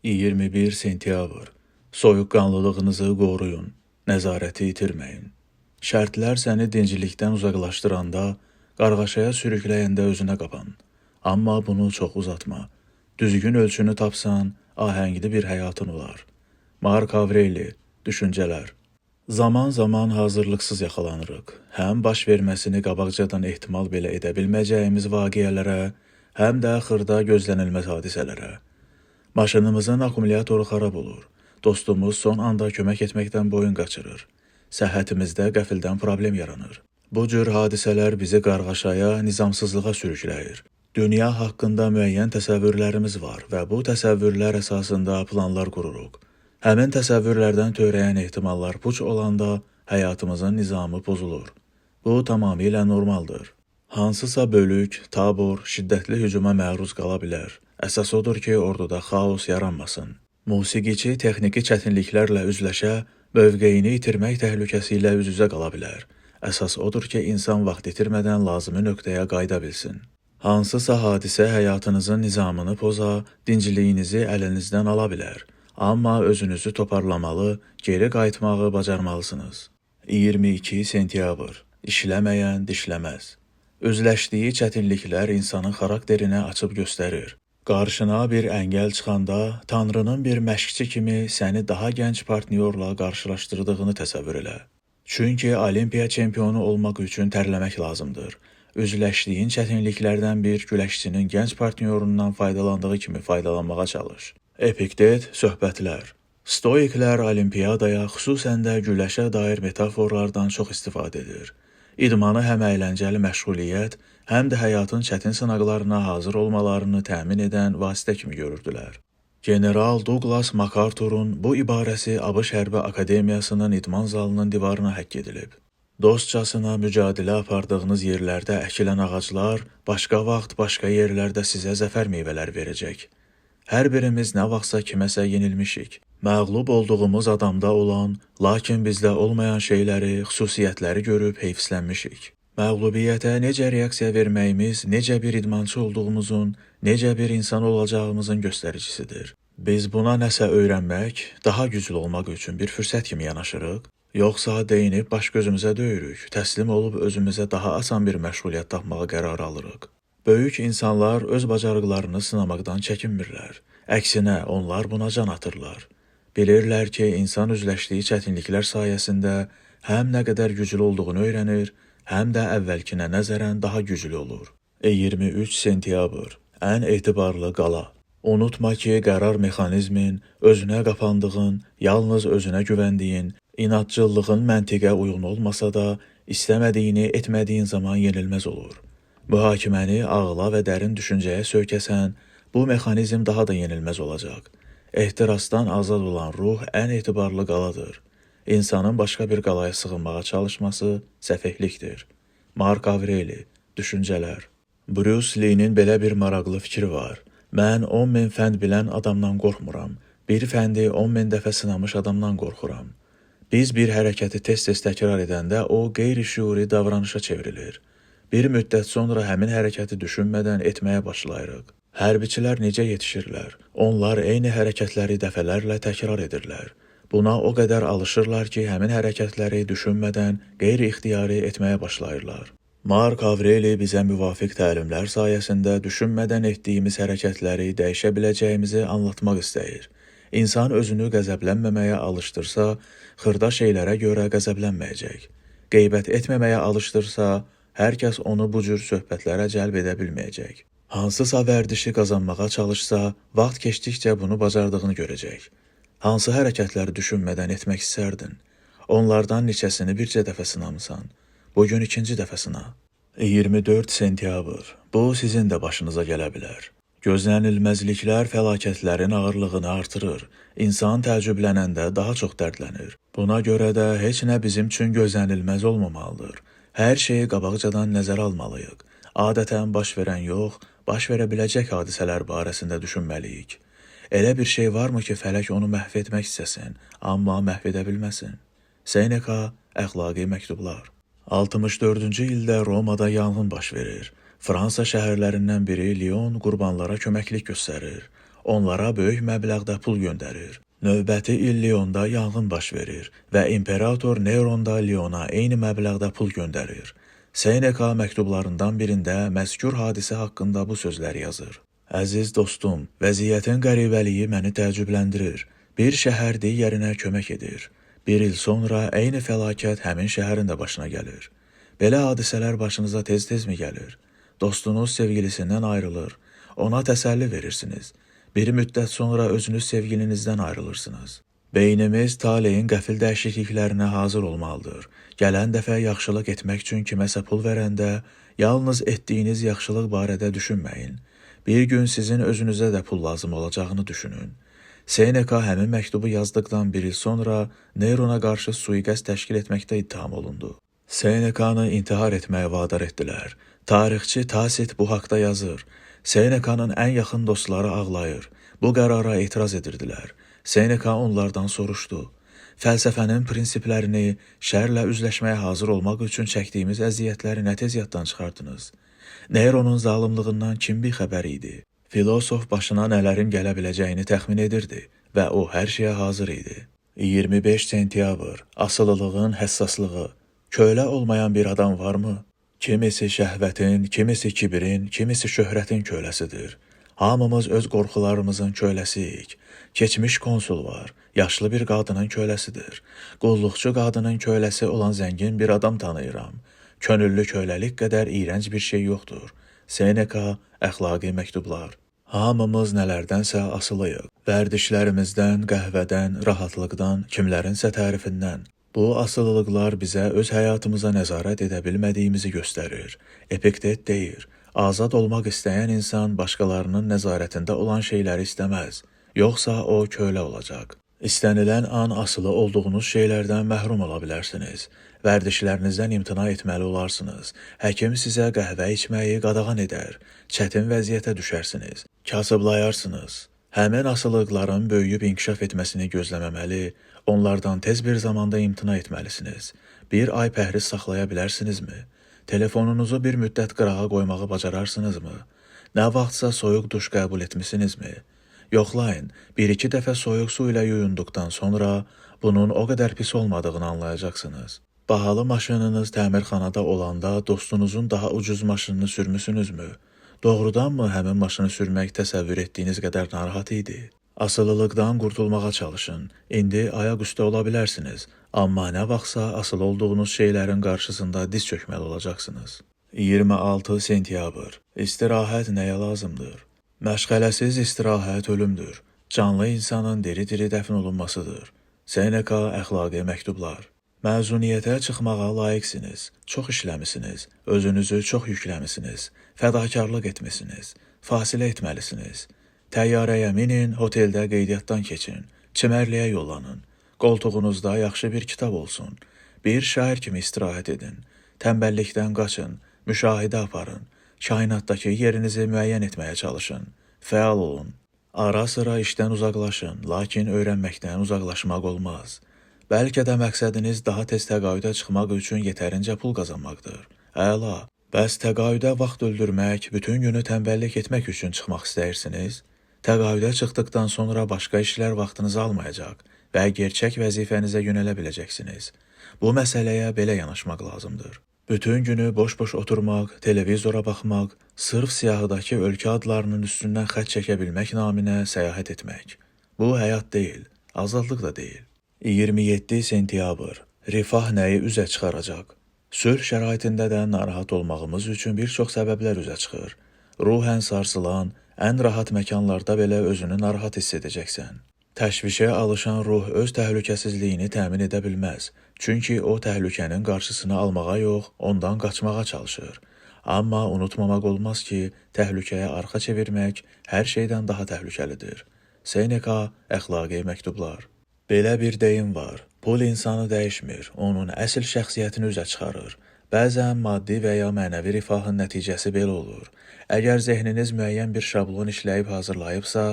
21 sentyabr. Soyuqqanlılığınızı qoruyun, nəzarəti itirməyin. Şərtlər səni dinclikdən uzaqlaşdıranda, qarğaşaya sürükləyəndə özünə qapan. Amma bunu çox uzatma. Düzgün ölçünü tapsan, ahəngli bir həyatın olar. Mark Avreli, Düşüncələr. Zaman-zaman hazırlıqsız yaxalanırıq. Həm baş verməsini qabaqcadan ehtimal belə edə bilməyəcəyimiz vaqiələrə, həm də xırda gözlənilməz hadisələrə. Maşınımızın akkumulatoru xarab olur. Dostumuz son anda kömək etməkdən boyun qaçırır. Səhhətimizdə qəfildən problem yaranır. Bu cür hadisələr bizi qarğaşaya, nizamsızlığa sürükləyir. Dünya haqqında müəyyən təsəvvürlərimiz var və bu təsəvvürlər əsasında planlar qururuq. Həmin təsəvvürlərdən törəyən ehtimallar puç olanda həyatımızın nizamı pozulur. Bu tamamilə normaldır. Hansısa bölük, tabor, şiddətli hücuma məruz qala bilər. Əsas odur ki, orduda xaos yaranmasın. Musiqiçi texniki çətinliklərlə üzləşə, mövqeyini itirmək təhlükəsi ilə üz-üzə qala bilər. Əsas odur ki, insan vaxt itirmədən lazımi nöqtəyə qayıda bilsin. Hansısa hadisə həyatınızın nizamını poza, dincliyinizi əlinizdən ala bilər. Amma özünüzü toparlamalı, geri qayıtmağı bacarmalısınız. 22 sentyabr. İşləməyən dişləməz. Özləşdiyi çətinliklər insanın xarakterini açıb göstərir. Qarşına bir əngəl çıxanda, Tanrının bir məşqçi kimi səni daha gənc partnyorla qarşılaşdırdığını təsəvvür elə. Çünki olimpiya çempionu olmaq üçün tərləmək lazımdır. Üzləşdiyin çətinliklərdən bir güləşçinin gənc partnyorundan faydalandığı kimi faydalanmağa çalış. Epiktet, söhbətlər. Stoiklər olimpiyadaya, xüsusən də güləşə dair metaforlardan çox istifadə edir. İdmanı həm əyləncəli məşğuliyyət, həm də həyatın çətin sınaqlarına hazır olmalarını təmin edən vasitə kimi görürdülər. General Douglas MacArthur'un bu ibarəsi ABŞ Hərbi Akademiyasının idman zalının divarına həkk edilib. Dostcasına mücadilə apardığınız yerlərdə əkilən ağaclar, başqa vaxt, başqa yerlərdə sizə zəfər meyvələr verəcək. Hər birimiz nə vaxtsa kiməsə yenilmişik. Məğlub olduğumuz adamda olan, lakin bizdə olmayan şeyləri, xüsusiyyətləri görüb heyfslənmişik. Məğlubiyyətə necə reaksiya verməyimiz, necə bir idmançı olduğumuzun, necə bir insan olacağımızın göstəricisidir. Biz buna nəsə öyrənmək, daha güclü olmaq üçün bir fürsət kimi yanaşırıq, yoxsa deyinib baş gözümüzə döyürük, təslim olub özümüzə daha asan bir məşğuliyyət tapmağa qərar alırıq. Böyük insanlar öz bacarıqlarını sınamaqdan çəkinmirlər. Əksinə, onlar buna can atırlar. Bilirlər ki, insan üzləşdiyi çətinliklər sayəsində həm nə qədər güclü olduğunu öyrənir, həm də əvvəlkinə nəzərən daha güclü olur. 23 sentyabr. Ən etibarlı qala. Unutma ki, qərar mexanizmin, özünə qapandığın, yalnız özünə güvəndiyin, inadçılığın məntiqə uyğun olmasa da, istəmədiyini etmədiyin zaman yenilməz olur. Mühakiməni ağla və dərin düşüncəyə söykəsən, bu mexanizm daha da yenilməz olacaq. Ehtirasdan azad olan ruh ən etibarlı qaladır. İnsanın başqa bir qalaya sığınmağa çalışması səfehlikdir. Mark Avreli, Düşüncələr. Bruce Lee-nin belə bir maraqlı fikri var. Mən 10.000 fənd bilən adamdan qorxmuram. Bir fəndi 10.000 dəfə sınamış adamdan qorxuram. Biz bir hərəkəti tez-tez təkrar edəndə o qeyri-şüuri davranışa çevrilir. Bir müddət sonra həmin hərəkəti düşünmədən etməyə başlayırıq. Hərbiçilər necə yetişirlər? Onlar eyni hərəkətləri dəfələrlə təkrar edirlər. Buna o qədər alışırlar ki, həmin hərəkətləri düşünmədən qeyri-ixtiyari etməyə başlayırlar. Mark Avreli bizə müvafiq təlimlər sayəsində düşünmədən etdiyimiz hərəkətləri dəyişə biləcəyimizi anlatmaq istəyir. İnsan özünü qəzəblənməməyə alışdırsa, xırda şeylərə görə qəzəblənməyəcək. Qeybət etməməyə alışdırsa, hər kəs onu bu cür söhbətlərə cəlb edə bilməyəcək. Hansısa vərdişi qazanmağa çalışsa, vaxt keçdikcə bunu bacardığını görəcək. Hansı hərəkətləri düşünmədən etmək istərdin? Onlardan neçəsini bircə dəfə sınamısan? Bugün ikinci dəfə sına. 24 sentyabr. Bu sizin də başınıza gələ bilər. Gözlənilməzliklər fəlakətlərin ağırlığını artırır. İnsan təəccüblənəndə daha çox dərdlənir. Buna görə də heç nə bizim üçün gözlənilməz olmamalıdır. Hər şeyi qabaqcadan nəzərə almalıyıq. Adətən baş verən yox, baş verə biləcək hadisələr barəsində düşünməliyik. Elə bir şey varmı ki, fələk onu məhv etmək istəsin, amma məhv edə bilməsin? Seneca, Əxlaqi məktublar. 64-cü ildə Romada yanğın baş verir. Fransa şəhərlərindən biri Lyon qurbanlara köməklik göstərir. onlara böyük məbləğdə pul göndərir. Növbəti il Lyonda yanğın baş verir və imperator Neron da Lyona eyni məbləğdə pul göndərir. Seneca məktublarından birində məzkur hadisə haqqında bu sözləri yazır. Əziz dostum, vəziyyətin qəribəliyi məni təəccübləndirir. Bir şəhər digərinə kömək edir. Bir il sonra eyni fəlakət həmin şəhərin də başına gəlir. Belə hadisələr başınıza tez-tezmi gəlir? Dostunuz sevgilisindən ayrılır, ona təsəlli verirsiniz. Bir müddət sonra özünüz sevgilinizdən ayrılırsınız. Beynimiz taleyin qəfil dəyişikliklərinə hazır olmalıdır. Gələn dəfə yaxşılıq etmək üçün kiməsə pul verəndə, yalnız etdiyiniz yaxşılıq barədə düşünməyin. Bir gün sizin özünüzə də pul lazım olacağını düşünün. Seneca həmin məktubu yazdıqdan bir il sonra Nerona qarşı sui-qəsd təşkil etməkdə ittiham olundu. Seneca'nı intihar etməyə vadar etdilər. Tarixçi Tasit bu haqda yazır. Seneca'nın ən yaxın dostları ağlayır. Bu qərara etiraz edirdilər. Seneca onlardan soruşdu. Fəlsəfənin prinsiplərini, şərlə üzləşməyə hazır olmaq üçün çəkdiyimiz əziyyətləri nə tez yaddan çıxardınız? Neronun zalımlığından kim bir xəbər idi? Filosof başına nələrin gələ biləcəyini təxmin edirdi və o hər şeyə hazır idi. 25 sentyabr, asılılığın həssaslığı. Kölə olmayan bir adam varmı? Kimisi şəhvətin, kimisi kibirin, kimisi şöhrətin köləsidir. Hamımız öz qorxularımızın köləsiyik. Keçmiş konsul var, yaşlı bir qadının köləsidir. Qulluqçu qadının köləsi olan zəngin bir adam tanıyıram. Könüllü köləlik qədər iyrənc bir şey yoxdur. Seneca, əxlaqi məktublar. Hamımız nələrdənsə asılıyıq. Vərdişlərimizdən, qəhvədən, rahatlıqdan, kimlərinsə tərifindən. Bu asılılıqlar bizə öz həyatımıza nəzarət edə bilmədiyimizi göstərir. Epiktet deyir, azad olmaq istəyən insan başqalarının nəzarətində olan şeyləri istəməz, yoxsa o kölə olacaq. İstənilən an asılı olduğunuz şeylərdən məhrum ola bilərsiniz. Vərdişlərinizdən imtina etməli olarsınız. Həkim sizə qəhvə içməyi qadağan edər. Çətin vəziyyətə düşərsiniz. Kasıblayarsınız. Həmin asılılıqların böyüyüb inkişaf etməsini gözləməməli, onlardan tez bir zamanda imtina etməlisiniz. Bir ay pəhriz saxlaya bilərsinizmi? Telefonunuzu bir müddət qırağa qoymağı bacararsınızmı? Nə vaxtsa soyuq duş qəbul etmisinizmi? Yoxlayın, bir-iki dəfə soyuq su ilə yuyunduqdan sonra bunun o qədər pis olmadığını anlayacaqsınız. Bahalı maşınınız təmirxanada olanda dostunuzun daha ucuz maşınını sürmüsünüzmü? Doğrudanmı həmin maşını sürmək təsəvvür etdiyiniz qədər narahat idi? Asılılıqdan qurtulmağa çalışın. İndi ayaq üstə ola bilərsiniz. Amma nə vaxtsa asılı olduğunuz şeylərin qarşısında diz çökməli olacaqsınız. 26 sentyabr. İstirahət nəyə lazımdır? Məşğələsiz istirahət ölümdür. Canlı insanın diri-diri dəfn olunmasıdır. Seneca, əxlaqi məktublar. Məzuniyyətə çıxmağa layiqsiniz, çox işləmisiniz, özünüzü çox yükləmisiniz, fədakarlıq etmisiniz, fasilə etməlisiniz. Təyyarəyə minin, hoteldə qeydiyyatdan keçin, çimərliyə yollanın, qoltuğunuzda yaxşı bir kitab olsun, bir şair kimi istirahət edin, tənbəllikdən qaçın, müşahidə aparın, kainatdakı yerinizi müəyyən etməyə çalışın, fəal olun. Ara sıra işdən uzaqlaşın, lakin öyrənməkdən uzaqlaşmaq olmaz. Bəlkə də məqsədiniz daha tez təqaüdə çıxmaq üçün yetərincə pul qazanmaqdır. Əla, bəs təqaüdə vaxt öldürmək, bütün günü tənbəllik etmək üçün çıxmaq istəyirsiniz? Təqaüdə çıxdıqdan sonra başqa işlər vaxtınızı almayacaq və gerçək vəzifənizə yönələ biləcəksiniz. Bu məsələyə belə yanaşmaq lazımdır. Bütün günü boş-boş oturmaq, televizora baxmaq, sırf siyahıdakı ölkə adlarının üstündən xətt çəkə bilmək naminə səyahət etmək. Bu həyat deyil, azadlıq da deyil. 27 sentyabr. Rifah nəyi üzə çıxaracaq? Sülh şəraitində də narahat olmağımız üçün bir çox səbəblər üzə çıxır. Ruhən sarsılan, ən rahat məkanlarda belə özünü narahat hiss edəcəksən. Təşvişə alışan ruh öz təhlükəsizliyini təmin edə bilməz. Çünki o təhlükənin qarşısını almağa yox, ondan qaçmağa çalışır. Amma unutmamaq olmaz ki, təhlükəyə arxa çevirmək hər şeydən daha təhlükəlidir. Seneca, əxlaqi məktublar. Belə bir deyim var, pul insanı dəyişmir, onun əsl şəxsiyyətini üzə çıxarır. Bəzən maddi və ya mənəvi rifahın nəticəsi belə olur. Əgər zehniniz müəyyən bir şablon işləyib hazırlayıbsa,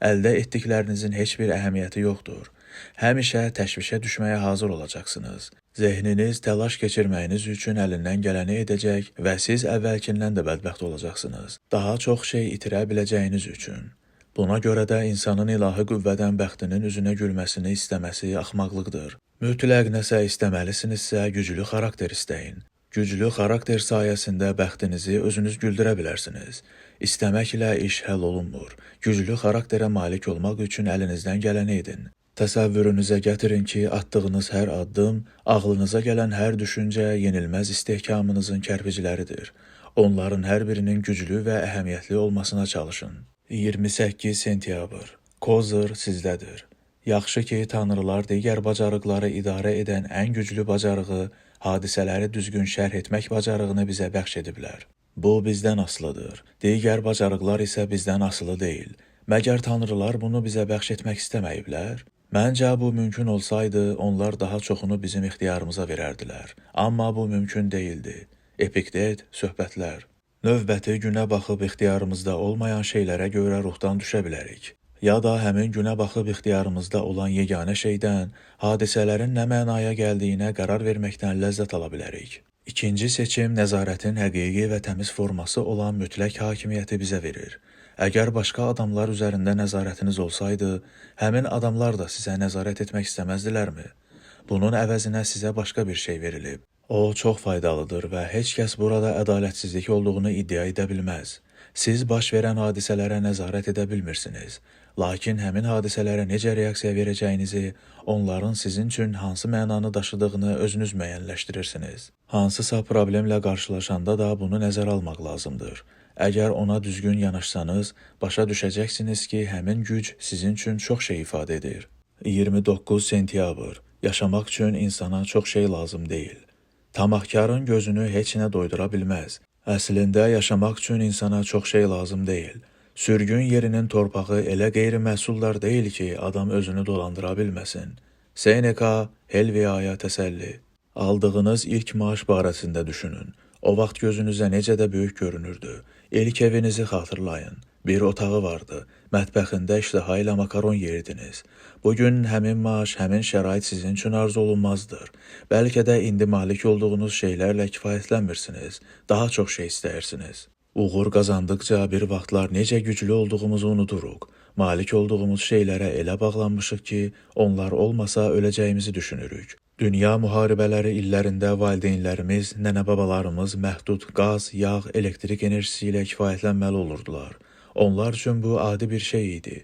əldə etdiklərinizin heç bir əhəmiyyəti yoxdur. Həmişə təşvişə düşməyə hazır olacaqsınız. Zehniniz təlaş keçirməyiniz üçün əlindən gələni edəcək və siz əvvəlkindən də bədbəxt olacaqsınız. Daha çox şey itirə biləcəyiniz üçün. Buna görə də insanın ilahi qüvvədən bəxtinin üzünə gülməsini istəməsi axmaqlıqdır. Mütləq nəsə istəməlisinizsə güclü xarakter istəyin. Güclü xarakter sayəsində bəxtinizi özünüz güldürə bilərsiniz. İstəməklə iş həll olunmur. Güclü xarakterə malik olmaq üçün əlinizdən gələni edin. Təsəvvürünüzə gətirin ki, atdığınız hər addım, ağlınıza gələn hər düşüncə yenilməz istehkamınızın kərpicləridir. Onların hər birinin güclü və əhəmiyyətli olmasına çalışın. 28 sentyabr. Kozır sizdədir. Yaxşı ki, tanrılar digər bacarıqları idarə edən ən güclü bacarığı, hadisələri düzgün şərh etmək bacarığını bizə bəxş ediblər. Bu bizdən asılıdır. Digər bacarıqlar isə bizdən asılı deyil. Məgər tanrılar bunu bizə bəxş etmək istəməyiblər? Məncə bu mümkün olsaydı, onlar daha çoxunu bizim ixtiyarımıza verərdilər. Amma bu mümkün deyildi. Epiktet, söhbətlər. Növbəti günə baxıb ixtiyarımızda olmayan şeylərə görə ruhdan düşə bilərik. Ya da həmin günə baxıb ixtiyarımızda olan yeganə şeydən, hadisələrin nə mənaya gəldiyinə qərar verməkdən ləzzət ala bilərik. İkinci seçim nəzarətin həqiqi və təmiz forması olan mütləq hakimiyyəti bizə verir. Əgər başqa adamlar üzərində nəzarətiniz olsaydı, həmin adamlar da sizə nəzarət etmək istəməzdilərmi? Bunun əvəzinə sizə başqa bir şey verilib. O çox faydalıdır və heç kəs burada ədalətsizlik olduğunu iddia edə bilməz. Siz baş verən hadisələrə nəzarət edə bilmirsiniz. Lakin həmin hadisələrə necə reaksiya verəcəyinizi, onların sizin üçün hansı mənanı daşıdığını özünüz müəyyənləşdirirsiniz. Hansısa problemlə qarşılaşanda da bunu nəzərə almaq lazımdır. Əgər ona düzgün yanaşsanız, başa düşəcəksiniz ki, həmin güc sizin üçün çox şey ifadə edir. 29 sentyabr. Yaşamaq üçün insana çox şey lazım deyil. Tamahkarın gözünü heç nə doydura bilməz. Əslində yaşamaq üçün insana çox şey lazım deyil. Sürgün yerinin torpağı elə qeyri-məhsuldar deyil ki, adam özünü dolandıra bilməsin. Seneca, Helviaya təsəlli. Aldığınız ilk maaş barəsində düşünün. O vaxt gözünüzə necə də böyük görünürdü. İlk evinizi xatırlayın. Bir otağı vardı. Mətbəxində iştaha ilə makaron yerdiniz. Bugün həmin maaş, həmin şərait sizin üçün arzu olunmazdır. Bəlkə də indi malik olduğunuz şeylərlə kifayətlənmirsiniz. Daha çox şey istəyirsiniz. Uğur qazandıqca bir vaxtlar necə güclü olduğumuzu unuduruq. Malik olduğumuz şeylərə elə bağlanmışıq ki, onlar olmasa öləcəyimizi düşünürük. Dünya müharibələri illərində valideynlərimiz, nənə-babalarımız məhdud qaz, yağ, elektrik enerjisi ilə kifayətlənməli olurdular. Onlar üçün bu adi bir şey idi.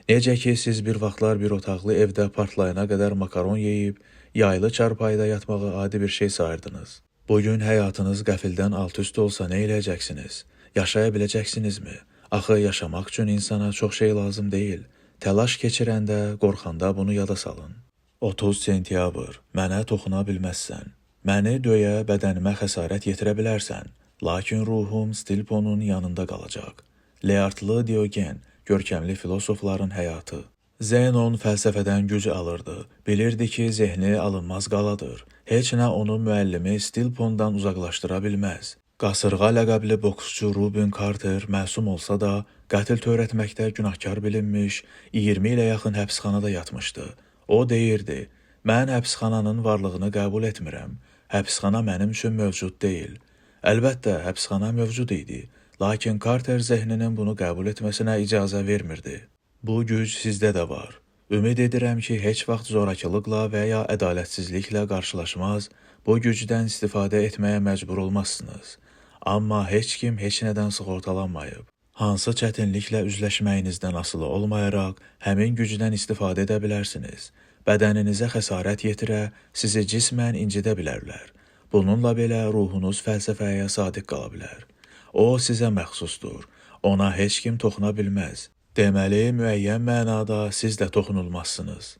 Necə ki, siz bir vaxtlar bir otaqlı evdə partlayana qədər makaron yeyib, yaylı çarpayıda yatmağı adi bir şey sayırdınız. Bugün həyatınız qəfildən alt-üst olsa nə eləyəcəksiniz? Yaşaya biləcəksinizmi? Axı yaşamaq üçün insana çox şey lazım deyil. Təlaş keçirəndə, qorxanda bunu yada salın. 30 sentyabr. Mənə toxuna bilməzsən. Məni döyə, bədənimə xəsarət yetirə bilərsən. Lakin ruhum Stilponun yanında qalacaq. Leartlı Diogen, görkəmli filosofların həyatı. Zenon fəlsəfədən güc alırdı. Bilirdi ki, zehni alınmaz qaladır. Heç nə onun müəllimi Stilpondan uzaqlaşdıra bilməz. Qasırğa ləqəbli boksçu Rubin Carter məsum olsa da, qətl törətməkdə günahkar bilinmiş, 20 ilə yaxın həbsxanada yatmışdı. O deyirdi, mən həbsxananın varlığını qəbul etmirəm. Həbsxana mənim üçün mövcud deyil. Əlbəttə, həbsxana mövcud idi. Lakin Carter zehninin bunu qəbul etməsinə icazə vermirdi. Bu güc sizdə də var. Ümid edirəm ki, heç vaxt zorakılıqla və ya ədalətsizliklə qarşılaşmaz, bu gücdən istifadə etməyə məcbur olmazsınız. Amma heç kim heç nədən sığortalanmayıb. Hansı çətinliklə üzləşməyinizdən asılı olmayaraq, həmin gücdən istifadə edə bilərsiniz. Bədəninizə xəsarət yetirə, sizi cismən incidə bilərlər. Bununla belə ruhunuz fəlsəfəyə sadiq qala bilər. O sizə məxsusdur. Ona heç kim toxuna bilməz. Deməli, müəyyən mənada siz də toxunulmazsınız.